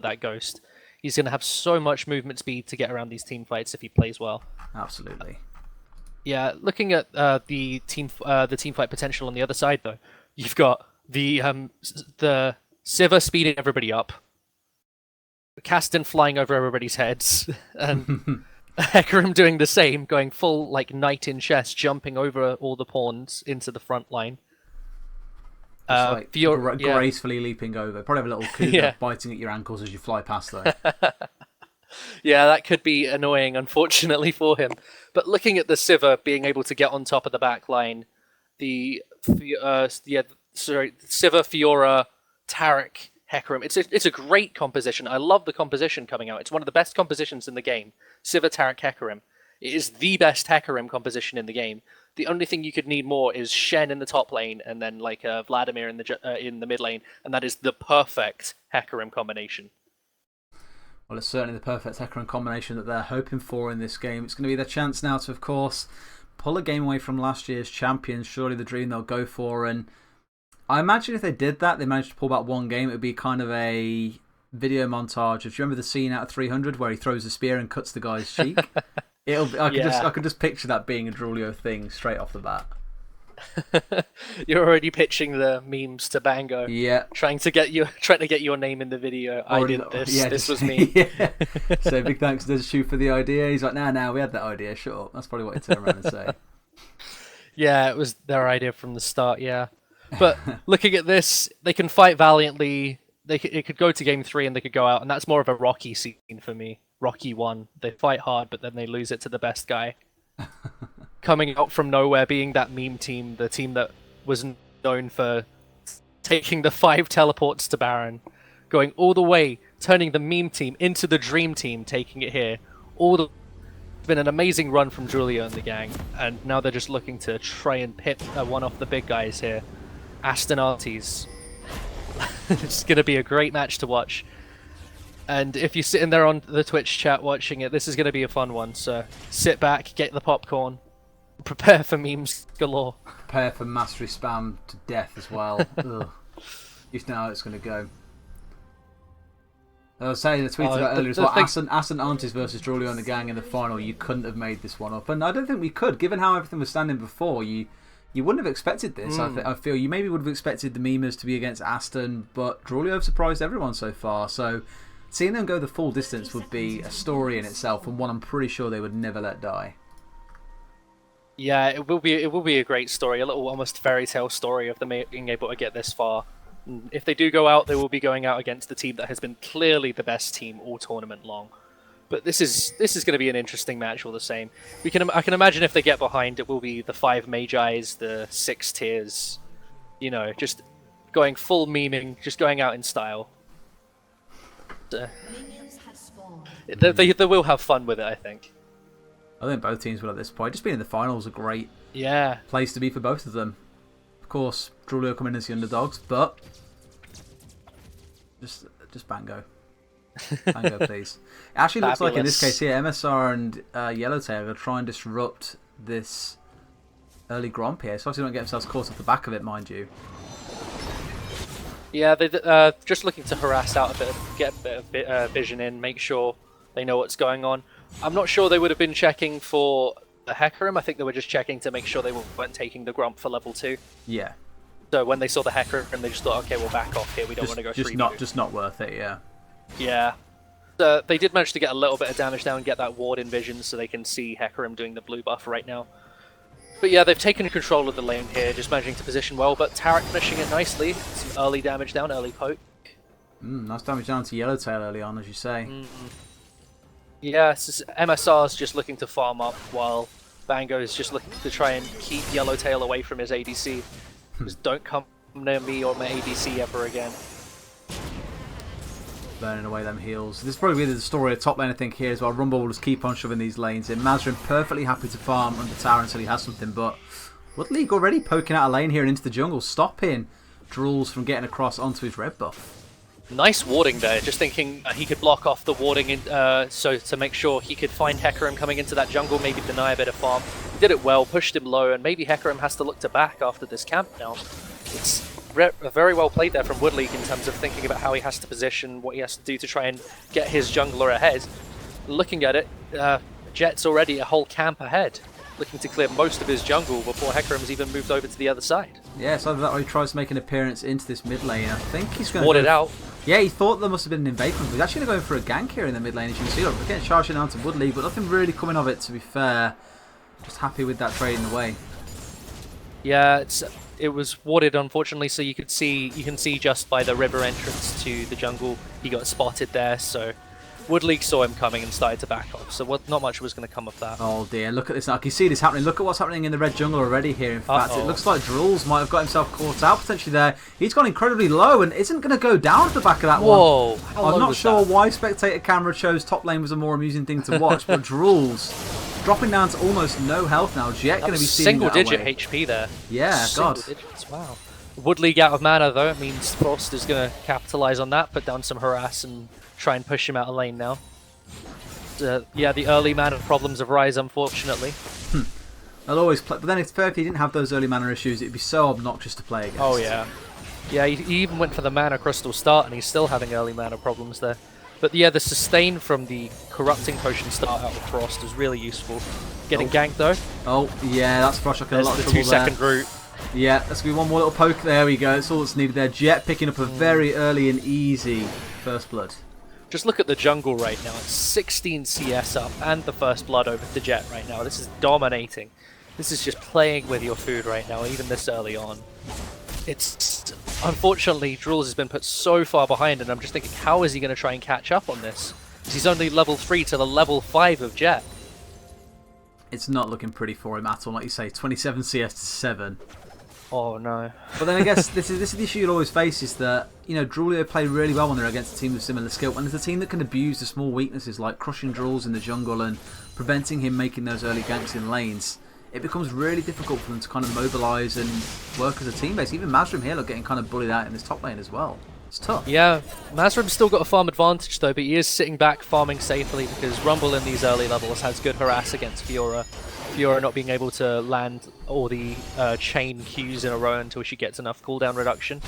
that Ghost. He's going to have so much movement speed to get around these team fights if he plays well. Absolutely. Yeah, looking at the team fight potential on the other side, though, you've got the Sivir speeding everybody up, Caston flying over everybody's heads, and Hecarim doing the same, going full like knight in chess, jumping over all the pawns into the front line. Just like gracefully leaping over. Probably have a little cougar biting at your ankles as you fly past, though. Yeah, that could be annoying, unfortunately, for him. But looking at the Sivir being able to get on top of the back line, the Sivir, Fiora, Taric, Hecarim. It's a great composition. I love the composition coming out. It's one of the best compositions in the game. Sivir, Taric, Hecarim. It is the best Hecarim composition in the game. The only thing you could need more is Shen in the top lane, and then like Vladimir in the mid lane, and that is the perfect Hecarim combination. Well, it's certainly the perfect Hecarim combination that they're hoping for in this game. It's going to be their chance now to, of course, pull a game away from last year's champions. Surely the dream they'll go for. And I imagine if they did that, they managed to pull back one game, it would be kind of a video montage. If you remember the scene out of 300 where he throws a spear and cuts the guy's cheek, I could just picture that being a Drulio thing straight off the bat. You're already pitching the memes to Bango. Yeah. Trying to get your name in the video. I did this. Yeah, this was me. Yeah. So big thanks to Shoot for the idea. He's like, nah, we had that idea. Shut up. That's probably what he'd turn around and say. Yeah, it was their idea from the start. Yeah, but looking at this, they can fight valiantly. It could go to game 3 and they could go out, and that's more of a Rocky scene for me. Rocky 1. They fight hard, but then they lose it to the best guy. Coming out from nowhere, being that meme team, the team that was known for taking the 5 teleports to Baron, going all the way, turning the meme team into the dream team, taking it here. It's been an amazing run from Julio and the gang, and now they're just looking to try and pit one off the big guys here. Aston Arties. It's going to be a great match to watch. And if you're sitting there on the Twitch chat watching it, this is going to be a fun one. So sit back, get the popcorn, prepare for memes galore. Prepare for mastery spam to death as well. Ugh. You know how it's going to go. I was saying, I tweeted about earlier as well, Aston Aunties versus Drulio and the gang in the final. You couldn't have made this one up. And I don't think we could. Given how everything was standing before, you wouldn't have expected this. I feel you maybe would have expected the memers to be against Aston, but Drulio have surprised everyone so far. So seeing them go the full distance would be a story in itself, and one I'm pretty sure they would never let die. Yeah, it will be a great story, a little almost fairy tale story of them being able to get this far. And if they do go out, they will be going out against the team that has been clearly the best team all tournament long. But this is going to be an interesting match all the same. I can imagine if they get behind, it will be the 5 Magi's, the 6 tiers, you know, just going full memeing, just going out in style. They will have fun with it, I think. I think both teams will at this point. Just being in the finals is a great place to be for both of them. Of course, Drulio coming in as the underdogs, but just Bango. Bango, please. It actually looks like in this case here, MSR and Yellowtail are going to try and disrupt this early Gromp here. So obviously don't get themselves caught off the back of it, mind you. Yeah, they're just looking to harass out a bit, get a bit of vision in, make sure they know what's going on. I'm not sure they would have been checking for the Hecarim. I think they were just checking to make sure they weren't taking the Gromp for level 2. Yeah. So when they saw the Hecarim, they just thought, okay, we'll back off here. We don't want to go free. Just not worth it. Yeah. Yeah. They did manage to get a little bit of damage down and get that ward in vision, so they can see Hecarim doing the blue buff right now. But yeah, they've taken control of the lane here, just managing to position well, but Taric finishing it nicely. Some early damage down, early poke. Nice damage down to Yellowtail early on, as you say. Yeah, MSR's just looking to farm up, while Bango is just looking to try and keep Yellowtail away from his ADC. Just don't come near me or my ADC ever again. Burning away them heals. This is probably the story of top lane, I think, here as well. Rumble will just keep on shoving these lanes in. Mazrin perfectly happy to farm under tower until he has something, but Wood League already poking out a lane here and into the jungle, stopping Drulz from getting across onto his red buff. Nice warding there, just thinking he could block off the warding so to make sure he could find Hecarim coming into that jungle, maybe deny a bit of farm. He did it well, pushed him low, and maybe Hecarim has to look to back after this camp now. very well played there from Woodleague in terms of thinking about how he has to position, what he has to do to try and get his jungler ahead. Looking at it, Jet's already a whole camp ahead, looking to clear most of his jungle before Hecarim's even moved over to the other side. Yeah, so that way he tries to make an appearance into this mid lane. I think he's going to Warded out. Yeah, he thought there must have been an invasion, but he's actually going to go for a gank here in the mid lane. As you can see, look, we're getting charging down to Woodleague, but nothing really coming of it, to be fair. Just happy with that trade in the way. Yeah, it was warded, unfortunately, so you can see just by the river entrance to the jungle, he got spotted there, so Woodleague saw him coming and started to back off, so not much was going to come of that. Oh dear, look at this now. I can see this happening. Look at what's happening in the red jungle already here. In fact, it looks like Drools might have got himself caught out potentially there. He's gone incredibly low and isn't going to go down at the back of that one. Whoa, I'm not sure why spectator camera chose top lane was a more amusing thing to watch, but Drools dropping down to almost no health now. Jet going to be seeing that away. Single-digit HP there. Yeah, God. Single digits, wow. Woodleague out of mana though, it means Frost is going to capitalize on that, put down some harass and try and push him out of lane now. Yeah, the early mana problems of Rise, unfortunately. I'll always play, but then it's fair if he didn't have those early mana issues, it'd be so obnoxious to play against. Oh yeah. Yeah, he even went for the mana crystal start and he's still having early mana problems there. But yeah, the sustain from the corrupting potion start out of Frost is really useful. Getting ganked though. Oh yeah, that's Frost. There's the 2-second route. Yeah, that's going to be one more little poke. There we go. That's all that's needed there. Jet picking up a very early and easy first blood. Just look at the jungle right now. It's 16 CS up and the first blood over to Jet right now. This is dominating. This is just playing with your food right now, even this early on. It's unfortunately, Drools has been put so far behind, and I'm just thinking, how is he going to try and catch up on this? He's only level 3 to the level 5 of Jet. It's not looking pretty for him at all, like you say. 27 CS to 7. Oh no. But then I guess this is the issue you'll always face, is that, you know, Drulio play really well when they're against a team with similar skill. When there's a team that can abuse the small weaknesses like crushing Drools in the jungle and preventing him making those early ganks in lanes, it becomes really difficult for them to kind of mobilise and work as a team base. Even Mazrim here, look, getting kind of bullied out in this top lane as well. It's tough. Yeah, Mazrim's still got a farm advantage though, but he is sitting back farming safely because Rumble in these early levels has good harass against Fiora. Fiora not being able to land all the chain Qs in a row until she gets enough cooldown reduction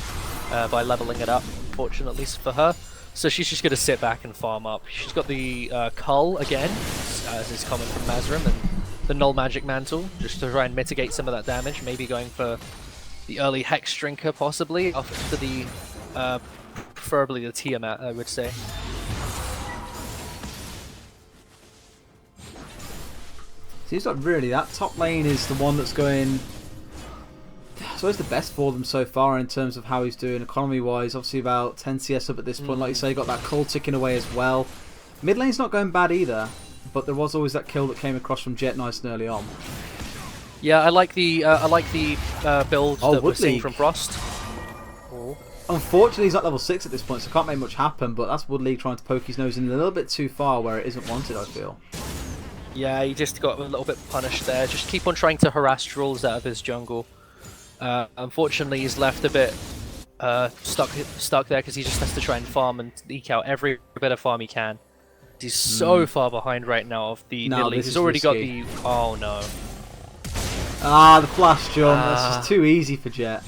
by leveling it up, fortunately for her. So she's just going to sit back and farm up. She's got the Cull again, as is common from Mazrim, and the Null Magic Mantle, just to try and mitigate some of that damage. Maybe going for the early Hex Drinker, possibly, after the preferably the Tiamat, I would say. Seems like really that top lane is the one that's going, I suppose, the best for them so far in terms of how he's doing economy wise. Obviously about 10 CS up at this point, like you say, got that Cull ticking away as well. Mid lane's not going bad either, but there was always that kill that came across from Jet nice and early on. Yeah, I like the build that we're seeing Woodleague from Frost. Unfortunately, he's at level 6 at this point, so can't make much happen, but that's Woodleague trying to poke his nose in a little bit too far where it isn't wanted, I feel. Yeah, he just got a little bit punished there. Just keep on trying to harass Drools out of his jungle. Unfortunately, he's left a bit stuck there because he just has to try and farm and eke out every bit of farm he can. He's so far behind right now of the Italy. He's already got the... Oh no. Ah, the flash jump. That's just too easy for Jet.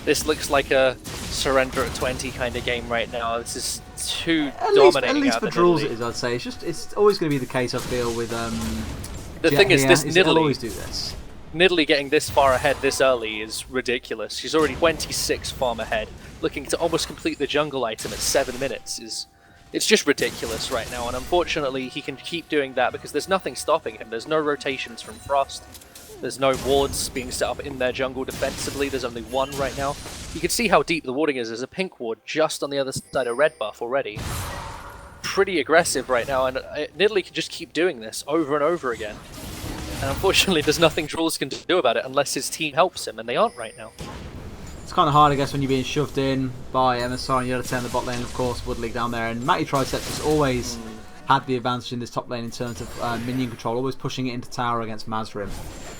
This looks like a surrender at 20 kind of game right now. This is too dominating. At least for Drools it is, I'd say. It's always going to be the case, I feel, with the Jet thing is, here, this they'll Nidalee, always do this. Nidalee getting this far ahead this early is ridiculous. She's already 26 farm ahead, looking to almost complete the jungle item at 7 minutes. It's just ridiculous right now, and unfortunately he can keep doing that because there's nothing stopping him. There's no rotations from Frost. There's no wards being set up in their jungle defensively. There's only one right now. You can see how deep the warding is. There's a pink ward just on the other side of red buff already. Pretty aggressive right now, and Nidalee can just keep doing this over and over again. And unfortunately, there's nothing Drools can do about it unless his team helps him, and they aren't right now. It's kind of hard, I guess, when you're being shoved in by MSR and you're to turn the bot lane, of course, Woodleague down there. And Matty Triceps has always had the advantage in this top lane in terms of minion control, always pushing it into tower against Mazrim.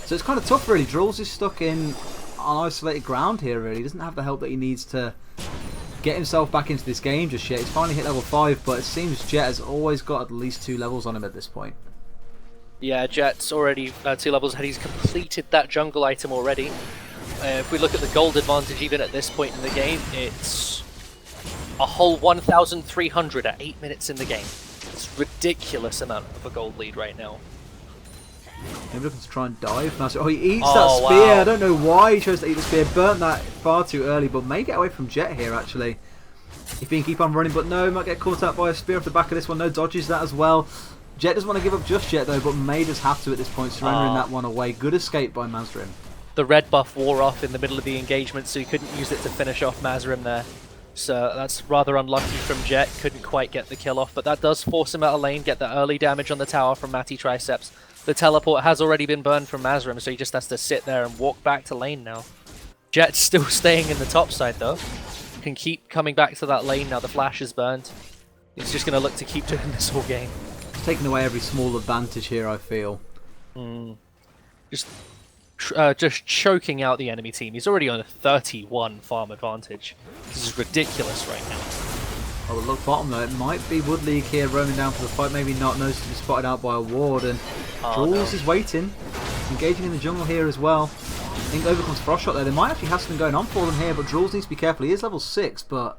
So it's kind of tough, really. Drools is stuck on isolated ground here, really. He doesn't have the help that he needs to get himself back into this game just yet. He's finally hit level 5, but it seems Jet has always got at least 2 levels on him at this point. Yeah, Jet's already 2 levels ahead. He's completed that jungle item already. If we look at the gold advantage, even at this point in the game, it's a whole 1,300 at 8 minutes in the game. It's a ridiculous amount of a gold lead right now. Maybe looking to try and dive. Oh, he eats that spear. Wow. I don't know why he chose to eat the spear. Burnt that far too early, but may get away from Jet here, actually. If he can keep on running, but no, might get caught out by a spear off the back of this one. No, dodges that as well. Jet doesn't want to give up just yet, though, but may just have to at this point, surrendering that one away. Good escape by Mazrim. The red buff wore off in the middle of the engagement, so he couldn't use it to finish off Mazrim there. So that's rather unlucky from Jet. Couldn't quite get the kill off, but that does force him out of lane, get the early damage on the tower from Matty Triceps. The teleport has already been burned from Mazrim, so he just has to sit there and walk back to lane now. Jet's still staying in the top side though. Can keep coming back to that lane now the flash is burned. He's just going to look to keep doing this whole game. He's taking away every small advantage here, I feel. Just choking out the enemy team. He's already on a 31 farm advantage. This is ridiculous right now. Oh, look bottom though. It might be Woodleague here roaming down for the fight. Maybe not. Knows to be spotted out by a ward. And Jules is waiting. Engaging in the jungle here as well. I think over comes Frostshot there. They might actually have something going on for them here, but Jules needs to be careful. He is level 6, but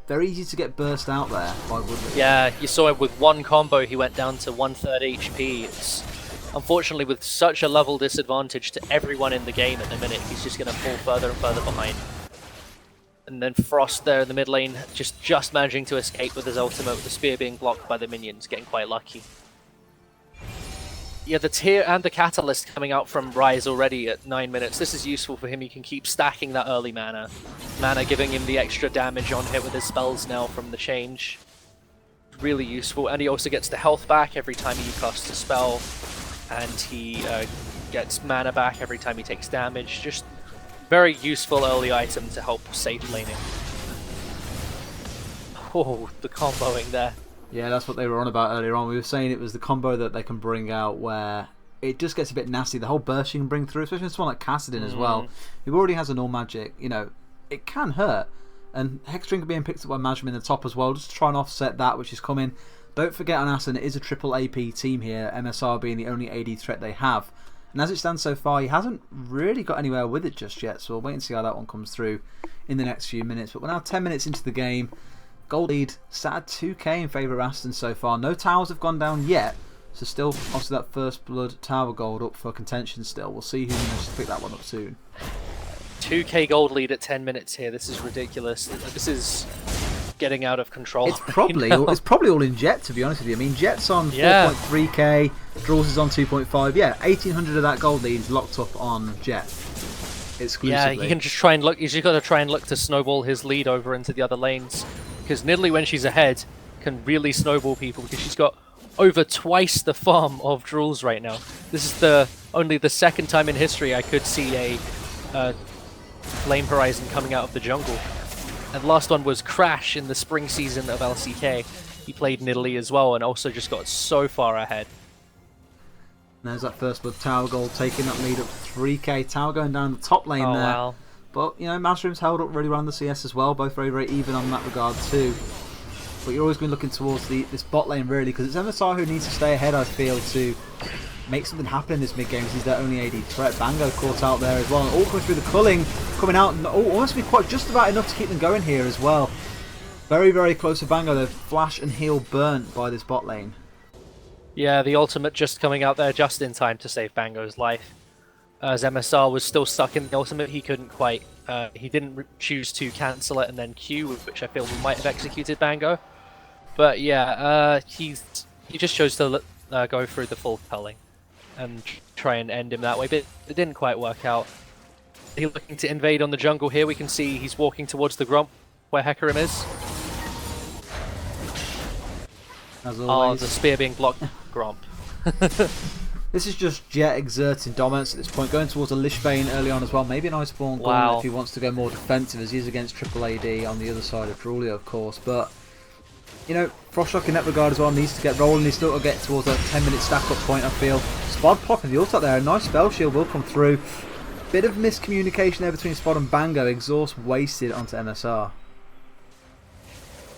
very easy to get burst out there by Woodleague. Yeah, you saw it with one combo. He went down to 1/3 HP. It's unfortunately with such a level disadvantage to everyone in the game at the minute. He's just going to fall further and further behind. And then Frost there in the mid lane, just managing to escape with his ultimate, with the spear being blocked by the minions, getting quite lucky. Yeah, the Tear and the Catalyst coming out from Rise already at 9 minutes. This is useful for him. He can keep stacking that early mana. Mana giving him the extra damage on hit with his spells now from the change. Really useful. And he also gets the health back every time he casts a spell. And he gets mana back every time he takes damage. Just very useful early item to help safe laning. Oh, the comboing there. Yeah, that's what they were on about earlier on. We were saying it was the combo that they can bring out where it just gets a bit nasty. The whole burst you can bring through, especially someone like Kassadin as well, who already has an all magic. You know, it can hurt. And Hexdrinker being picked up by Majim in the top as well, just to try and offset that, which is coming. Don't forget on Assen, it is a triple AP team here, MSR being the only AD threat they have. And as it stands so far, he hasn't really got anywhere with it just yet, so we'll wait and see how that one comes through in the next few minutes. But we're now 10 minutes into the game. Gold lead sat at 2k in favour of Aston so far. No towers have gone down yet, so still obviously that first blood tower gold up for contention still. We'll see who manages to pick that one up soon. 2k gold lead at 10 minutes here. This is ridiculous. This is getting out of control. It's probably all in Jet, to be honest with you. I mean, Jet's on 4.3k, Draws is on 2.5. Yeah, 1800 of that gold lead is locked up on Jet exclusively. Yeah, he can just try and look. He's just got to try and look to snowball his lead over into the other lanes. Because Nidalee, when she's ahead, can really snowball people because she's got over twice the farm of Drools right now. This is only the second time in history I could see a Flame Horizon coming out of the jungle. And the last one was Crash in the spring season of LCK. He played Nidalee as well and also just got so far ahead. There's that first blood tower gold taking that lead up to 3k. Tower going down the top lane there. Wow. But, you know, Mazrim's held up really well on the CS as well. Both very, very even on that regard too. But you're always going to be looking towards this bot lane, really, because it's MSR who needs to stay ahead, I feel, to make something happen in this mid-game, because he's their only AD threat. Bango caught out there as well. And all coming through the culling, coming out, and almost be quite just about enough to keep them going here as well. Very, very close to Bango. They're flash and heal burnt by this bot lane. Yeah, the ultimate just coming out there just in time to save Bango's life. As MSR was still stuck in the ultimate, he couldn't quite, he didn't choose to cancel it and then Q, which I feel we might have executed Bango. But yeah, he just chose to go through the full culling and try and end him that way, but it didn't quite work out. He's looking to invade on the jungle here. We can see he's walking towards the Gromp where Hecarim is. As always. Oh, the spear being blocked. Gromp. This is just Jet exerting dominance at this point, going towards a Lishbane early on as well. Maybe an Iceborne Gauntlet if he wants to go more defensive, as he is against Triple AD on the other side of Drulio, of course. But, you know, Frostshock in that regard as well needs to get rolling. He's still got to get towards that 10-minute stack-up point, I feel. Spod popping the ult out there. A nice spell shield will come through. Bit of miscommunication there between Spod and Bango. Exhaust wasted onto MSR.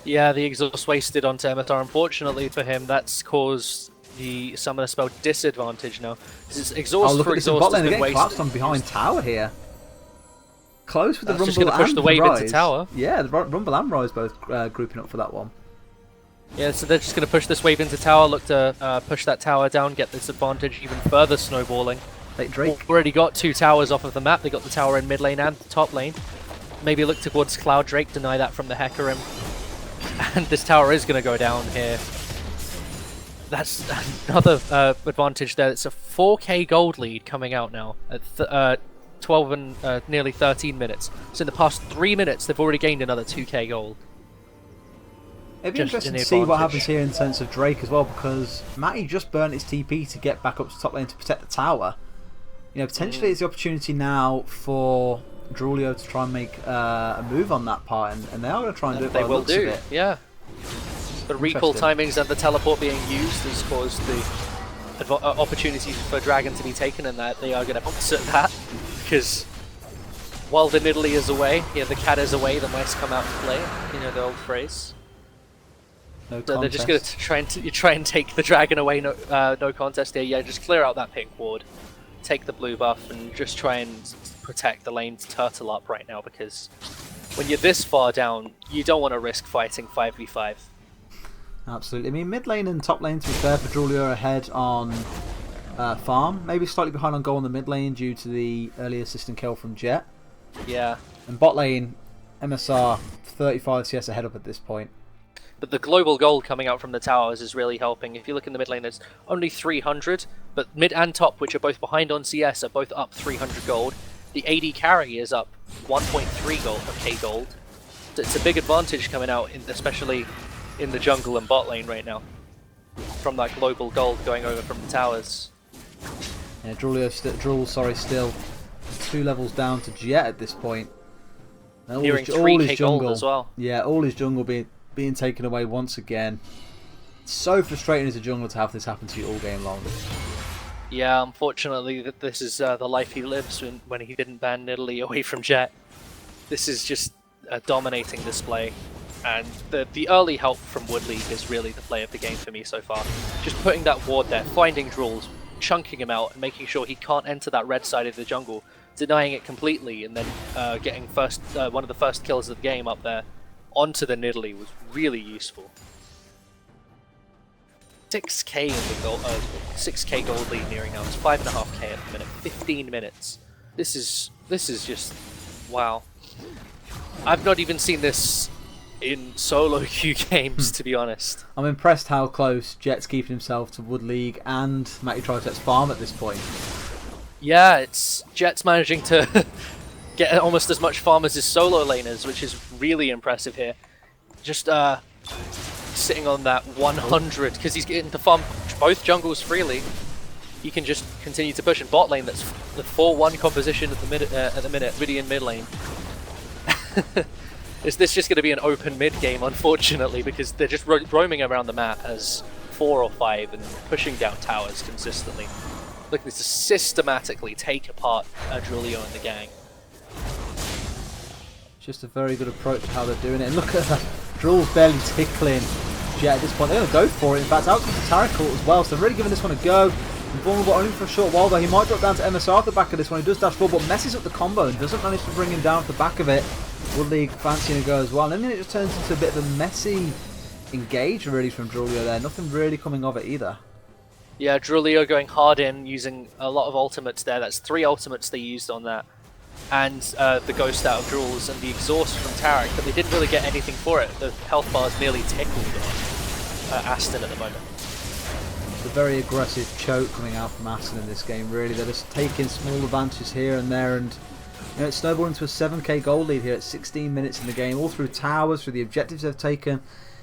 Yeah, the exhaust wasted onto MSR. Unfortunately for him, that's caused the summoner spell disadvantage now. This exhaust look for at this exhaust bot lane. has They're been getting collapsed on behind tower here. close with the That's just Rumble going to push and the wave Rise. into tower. Yeah, the Rumble and Rise both grouping up for that one. Yeah, so they're just going to push this wave into tower, look to push that tower down, get this advantage even further snowballing. Take Drake. Already got 2 towers off of the map. They got the tower in mid lane and the top lane. Maybe look towards Cloud Drake, deny that from the Hecarim. And this tower is going to go down here. That's another advantage there. It's a 4k gold lead coming out now at 12 and nearly 13 minutes. So in the past 3 minutes, they've already gained another 2k gold. It'd be interesting to see what happens here in the sense of Drake as well, because Matty just burnt his TP to get back up to top lane to protect the tower. You know, potentially it's the opportunity now for Drulio to try and make a move on that part, and they are going to try and do it by the looks of it. Yeah. The recall timings and the teleport being used has caused the opportunity for Dragon to be taken, and that they are going to opposite that, because while the Nidalee is away, yeah, the cat is away, the mice come out and play. You know the old phrase. No so they're just going to try and take the Dragon away. No contest here. Yeah, just clear out that pink ward, take the blue buff, and just try and protect the lane's turtle up right now, because when you're this far down, you don't want to risk fighting 5v5. Absolutely. I mean, mid lane and top lane, to be fair, for Drulio ahead on farm. Maybe slightly behind on goal on the mid lane due to the early assistant kill from Jet. Yeah. And bot lane, MSR 35 CS ahead up at this point. But the global gold coming out from the towers is really helping. If you look in the mid lane, there's only 300, but mid and top, which are both behind on CS, are both up 300 gold. The AD carry is up 1.3 gold, K gold. It's a big advantage coming out, especially in the jungle and bot lane right now, from that global gold going over from the towers. Yeah, Drool, still 2 levels down to Jet at this point. And nearing 3k gold as well. Yeah, all his jungle being taken away once again. It's so frustrating as a jungler to have this happen to you all game long. Yeah, unfortunately, this is the life he lives when he didn't ban Nidalee away from Jet. This is just a dominating display. And the early help from Wood League is really the play of the game for me so far. Just putting that ward there, finding Drools, chunking him out, and making sure he can't enter that red side of the jungle, denying it completely, and then getting one of the first kills of the game up there onto the Nidalee was really useful. 6k in the gold, 6k gold lead nearing now. It's 5.5k at the minute. 15 minutes. This is just wow. I've not even seen this in solo queue games, to be honest. I'm impressed how close Jet's keeping himself to Wood League and Matty Tritet's farm at this point. Yeah, it's Jet's managing to get almost as much farm as his solo laners, which is really impressive here. Just sitting on that 100, because he's getting to farm both jungles freely. He can just continue to push in bot lane. That's the 4-1 composition at the minute, Midian mid lane. Is this just going to be an open mid game, unfortunately, because they're just roaming around the map as 4 or 5 and pushing down towers consistently. Looking to systematically take apart Drulio and the gang. Just a very good approach to how they're doing it. And look at that, Drool's barely tickling Jet at this point. They're going to go for it. In fact, out comes the Taracle as well, so they're really giving this one a go. Vulnerable only for a short while though. He might drop down to MSR at the back of this one. He does dash forward, but messes up the combo and doesn't manage to bring him down at the back of it. Wood League fancying a go as well. And then it just turns into a bit of a messy engage really from Drulio there. Nothing really coming of it either. Yeah, Drulio going hard in, using a lot of ultimates there. That's 3 ultimates they used on that. And the Ghost out of Drools and the exhaust from Tarek, but they didn't really get anything for it. The health bar is nearly tickled on Aston at the moment. It's a very aggressive choke coming out from Aston in this game, really. They're just taking small advantages here and there, and you know, it's snowballed into a 7k goal lead here at 16 minutes in the game, all through towers, through the objectives they've taken.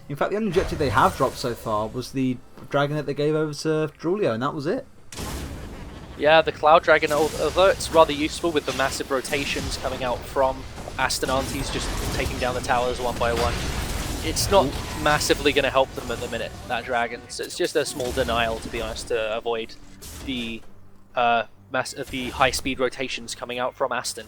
In fact, the only objective they have dropped so far was the dragon that they gave over to Drulio, and that was it. Yeah, the Cloud Dragon, although it's rather useful with the massive rotations coming out from Aston Aunties, just taking down the towers one by one, it's not massively going to help them at the minute, that dragon. So it's just a small denial, to be honest, to avoid the high-speed rotations coming out from Aston.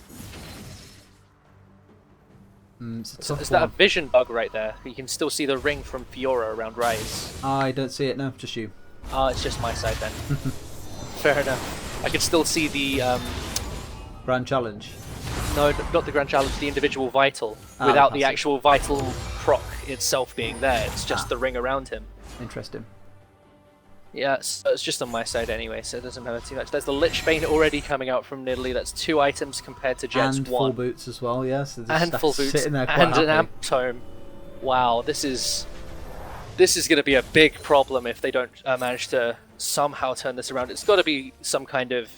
Is that a vision bug right there? You can still see the ring from Fiora around Rise. I don't see it, no, just you. It's just my side then. Fair enough. I can still see the Grand Challenge. No, not the grand challenge, the individual vital, Ah, without the the passive. actual vital proc itself being there. It's just the ring around him. Interesting. Yeah, so it's just on my side anyway, so it doesn't matter too much. There's the Lich Bane already coming out from Nidalee. That's 2 items compared to Jet's And 1. full boots as well, yes. Yeah, so And full boots, sitting there quite and happy. an amp tome. Wow, this is going to be a big problem if they don't manage to somehow turn this around. It's got to be some kind of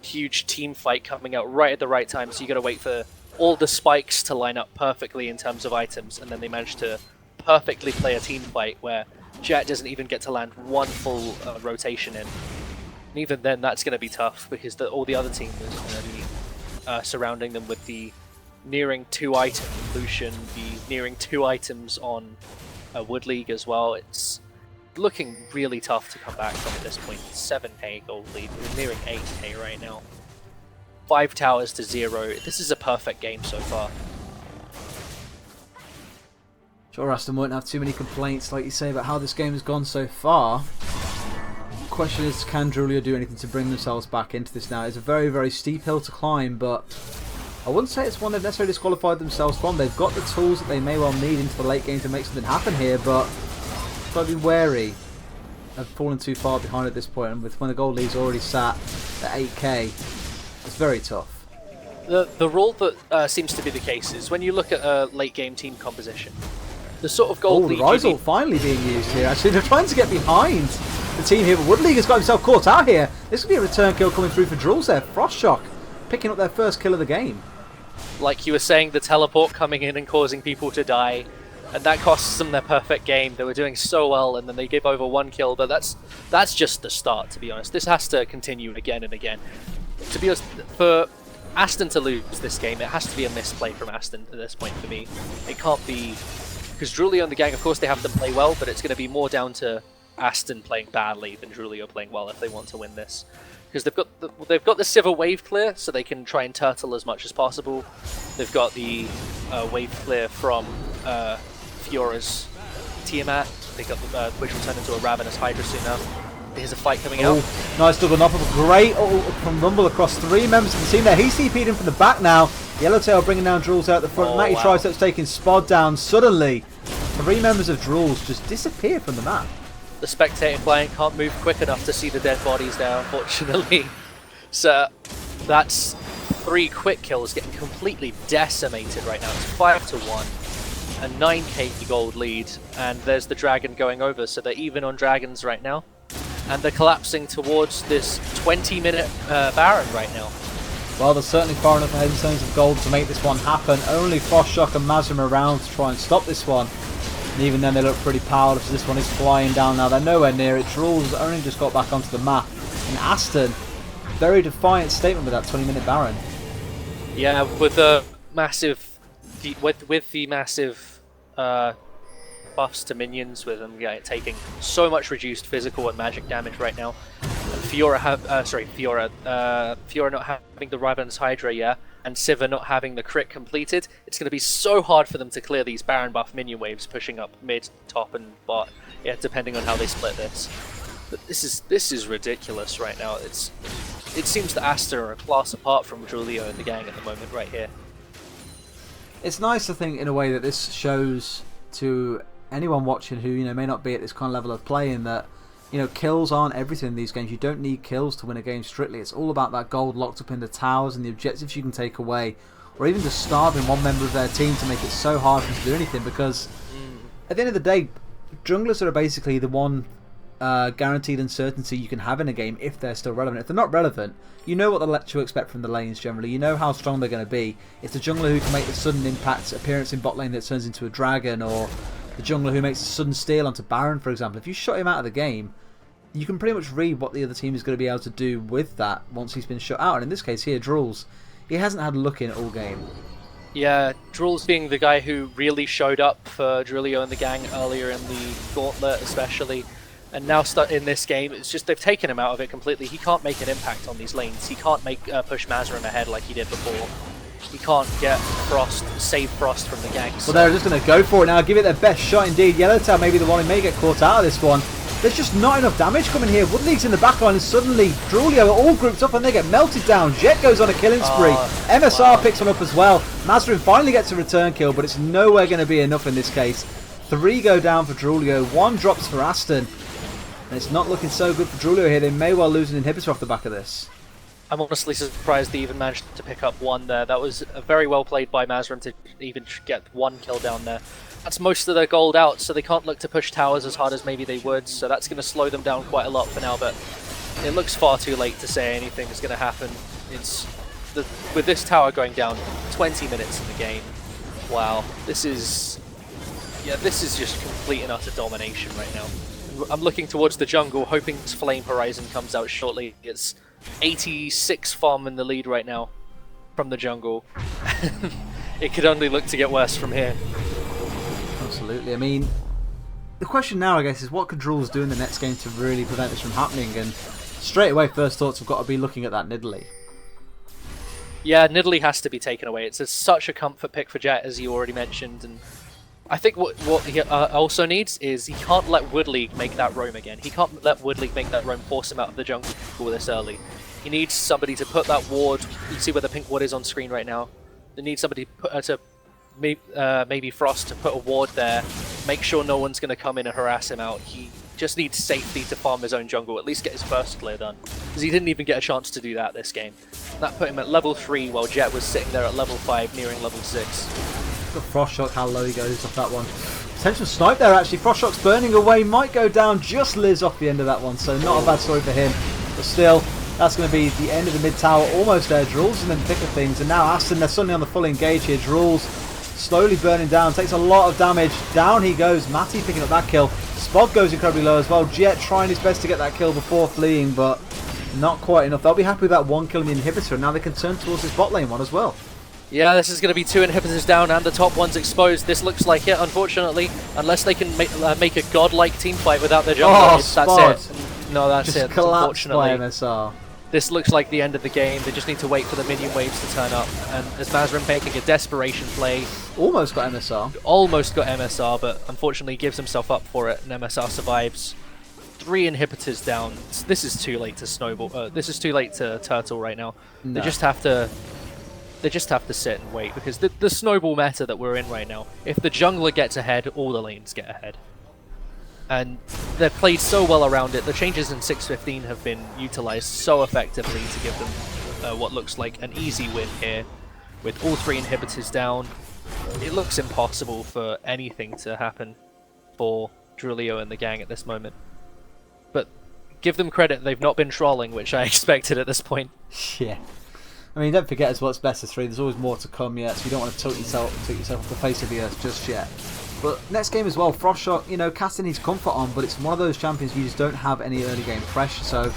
huge team fight coming out right at the right time, so you got to wait for all the spikes to line up perfectly in terms of items, and then they manage to perfectly play a team fight where Jet doesn't even get to land one full rotation in. And even then, that's going to be tough because all the other team is going to be surrounding them with the nearing 2-item Lucian, the nearing 2 items on Wood League as well. It's looking really tough to come back from at this point. 7k gold lead, we're nearing 8k right now. 5 towers to 0. This is a perfect game so far. Sure, Aston won't have too many complaints, like you say, about how this game has gone so far. The question is, can Drulio do anything to bring themselves back into this now? It's a very, very steep hill to climb, but I wouldn't say it's one they've necessarily disqualified themselves from. They've got the tools that they may well need into the late game to make something happen here, but got to be wary of falling too far behind at this point, and with when the gold lead's already sat at 8k, it's very tough. The rule that seems to be the case is when you look at a late game team composition, the sort of gold Oh, the lead Rise Ult finally being used here. Actually, they're trying to get behind the team here, but Wood League has got himself caught out here. This could be a return kill coming through for Drulz there. Frost Shock picking up their first kill of the game. like you were saying, the teleport coming in and causing people to die, and that costs them their perfect game. They were doing so well, and then they give over 1 kill, but that's just the start, to be honest. This has to continue again and again. To be honest, for Aston to lose this game, it has to be a misplay from Aston at this point for me. It can't be... Because Drulio and the gang, of course, they have to play well, but it's going to be more down to Aston playing badly than Drulio playing well if they want to win this. Because they've got the Sivir wave clear, so they can try and turtle as much as possible. They've got the wave clear from Fiora's Tiamat. They got the which will turn into a Ravenous Hydra soon now. Here's a fight coming out. Nice double knock of a great ult from Rumble across 3 members of the team there. He's CP'd in from the back now. Yellowtail bringing down Drulz out the front. Oh, Matty wow. Triceps taking Spod down. Suddenly, 3 members of Drulz just disappear from the map. The spectator client can't move quick enough to see the dead bodies there, unfortunately. So that's 3 quick kills getting completely decimated right now. It's 5 to 1, a 9k gold lead, and there's the dragon going over. So they're even on dragons right now, and they're collapsing towards this 20-minute Baron right now. Well, they're certainly far enough ahead in terms of gold to make this one happen. Only Frost Shock and Mazrim around to try and stop this one. And even then they look pretty powerless, so this one is flying down now. They're nowhere near it. Drulz has only just got back onto the map. And Aston, very defiant statement with that 20-minute Baron. Yeah, with the massive, with the massive buffs to minions, with them taking so much reduced physical and magic damage right now. And Fiora not having the Ravenous Hydra, yeah, and Sivir not having the crit completed. It's going to be so hard for them to clear these Baron buff minion waves pushing up mid, top, and bot. Yeah, depending on how they split this. But this is ridiculous right now. It seems that Aston are a class apart from Drulio and the gang at the moment right here. It's nice, I think, in a way that this shows to anyone watching who may not be at this kind of level of playing that kills aren't everything in these games. You don't need kills to win a game strictly. It's all about that gold locked up in the towers and the objectives you can take away, or even just starving one member of their team to make it so hard for them to do anything. Because at the end of the day, junglers are basically the one guaranteed uncertainty you can have in a game if they're still relevant. If they're not relevant, you know what to expect from the lanes generally. You know how strong they're going to be. It's the jungler who can make the sudden impact appearance in bot lane that turns into a dragon, or the jungler who makes a sudden steal onto Baron, for example. If you shut him out of the game, you can pretty much read what the other team is going to be able to do with that once he's been shut out. And in this case here, Drulz, he hasn't had a look in all game. Yeah, Drulz being the guy who really showed up for Drulio and the gang earlier in the Gauntlet especially, and now in this game, it's just they've taken him out of it completely. He can't make an impact on these lanes. He can't push Mazrim ahead like he did before. He can't get save Frost from the gang. Well, they're just going to go for it now, give it their best shot indeed. Yellowtail may be the one who may get caught out of this one. there's just not enough damage coming here. Woodleague's in the backline and suddenly Drulio are all grouped up and they get melted down. Jet goes on a killing spree. MSR picks one up as well. Mazrin finally gets a return kill, but it's nowhere going to be enough in this case. 3 go down for Drulio, 1 drops for Aston. And it's not looking so good for Drulio here. They may well lose an inhibitor off the back of this. I'm honestly surprised they even managed to pick up 1 there. That was very well played by Mazrim to even get 1 kill down there. That's most of their gold out, so they can't look to push towers as hard as maybe they would, so that's going to slow them down quite a lot for now, but it looks far too late to say anything is going to happen. With this tower going down 20 minutes in the game, wow, this is just complete and utter domination right now. I'm looking towards the jungle, hoping Flame Horizon comes out shortly. It's 86 farm in the lead right now from the jungle. It could only look to get worse from here. Absolutely. I mean, the question now, I guess, is what could Drulz do in the next game to really prevent this from happening? And straight away, first thoughts have got to be looking at that Nidalee. Yeah, Nidalee has to be taken away. It's such a comfort pick for Jet, as you already mentioned, and I think what he also needs is he can't let Woodleague make that roam again. He can't let Woodleague make that roam, force him out of the jungle this early. He needs somebody to put that ward. You see where the pink ward is on screen right now. They need somebody to maybe Frost to put a ward there, make sure no one's going to come in and harass him out. He just needs safety to farm his own jungle, at least get his first clear done. Because he didn't even get a chance to do that this game. That put him at level 3 while Jet was sitting there at level 5, nearing level 6. Got Frost Shock, how low he goes off that one. Potential snipe there actually. Frost Shock's burning away, might go down. Just Liz off the end of that one, so not a bad story for him. But still, that's going to be the end of the mid tower, almost there. Drulz in the thick of things, and now Aston, they're suddenly on the full engage here. Drulz slowly burning down, takes a lot of damage. Down he goes. Matty picking up that kill. Spod goes incredibly low as well. Jet trying his best to get that kill before fleeing, but not quite enough. They'll be happy with that 1 kill in the inhibitor, and now they can turn towards this bot lane one as well. Yeah, this is going to be 2 inhibitors down and the top one's exposed. This looks like it, unfortunately. Unless they can make a godlike team fight without their jungle. That's it. No, that's just it, unfortunately. unfortunately. By MSR. This looks like the end of the game. They just need to wait for the minion waves to turn up. And as Mazrim making a desperation play. Almost got MSR. Almost got MSR, but unfortunately gives himself up for it, and MSR survives. 3 inhibitors down. This is too late to snowball. This is too late to turtle right now. No. They just have to sit and wait, because the snowball meta that we're in right now, if the jungler gets ahead, all the lanes get ahead. And they've played so well around it. The changes in 6.15 have been utilized so effectively to give them what looks like an easy win here. With all 3 inhibitors down, it looks impossible for anything to happen for Drulio and the gang at this moment. But give them credit, they've not been trolling, which I expected at this point. Yeah. I mean, don't forget as well, it's best of 3. There's always more to come yet, so you don't want to toot yourself off the face of the earth just yet. But next game as well, Frost Shock, you know, casting his comfort on, but it's one of those champions you just don't have any early game pressure. So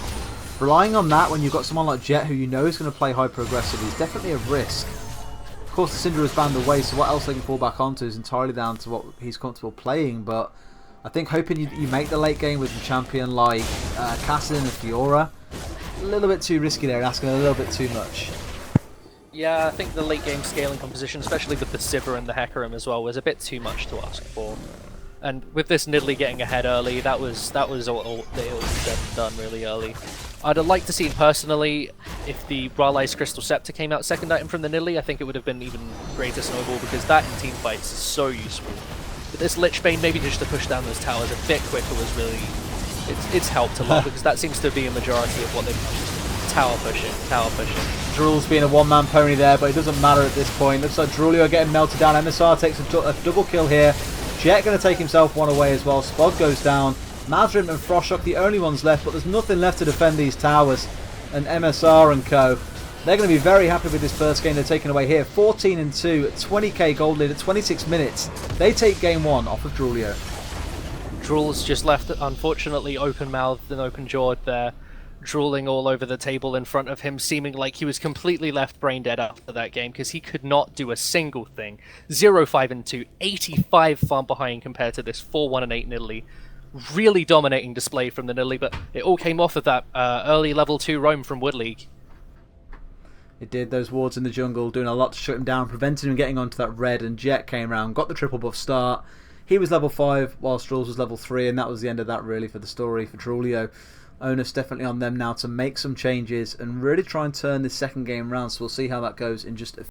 relying on that when you've got someone like Jet who you know is going to play hyper aggressive is definitely a risk. Of course, the Syndra was banned away, so what else they can fall back onto is entirely down to what he's comfortable playing. But I think hoping you make the late game with a champion like Cassidin and Fiora, a little bit too risky there and asking a little bit too much. Yeah, I think the late game scaling composition, especially with the Sivir and the Hecarim as well, was a bit too much to ask for. And with this Nidalee getting ahead early, that was all said and done really early. I'd have liked to see personally if the Raleig's Crystal Scepter came out second item from the Nidalee. I think it would have been even greater snowball, because that in team fights is so useful. But this Lich Bane, maybe just to push down those towers a bit quicker, was really it's helped a lot, because that seems to be a majority of what they've tower pushing. Drulz being a one-man pony there, but it doesn't matter at this point. Looks like Drulio getting melted down. MSR takes a double kill here. Jet going to take himself one away as well. Spod goes down. Mazrim and Frostshock the only ones left, but there's nothing left to defend these towers. And MSR and co, they're going to be very happy with this first game they're taking away here. 14-2, 20k gold lead at 26 minutes. They take game 1 off of Drulio. Drul's just left, unfortunately, open-mouthed and open-jawed there, drooling all over the table in front of him, seeming like he was completely left brain dead after that game, because he could not do a single thing. 0-5-2, 85 farm behind compared to this 4-1-8 Nidalee. Really dominating display from the Nidalee, but it all came off of that early level 2 roam from Woodleague. It did. Those wards in the jungle doing a lot to shut him down, preventing him getting onto that red, and Jet came around, got the triple buff start. he was level 5 while Strauss was level 3, and that was the end of that really for the story for Trulio. Onus definitely on them now to make some changes and really try and turn this second game round, so we'll see how that goes in just a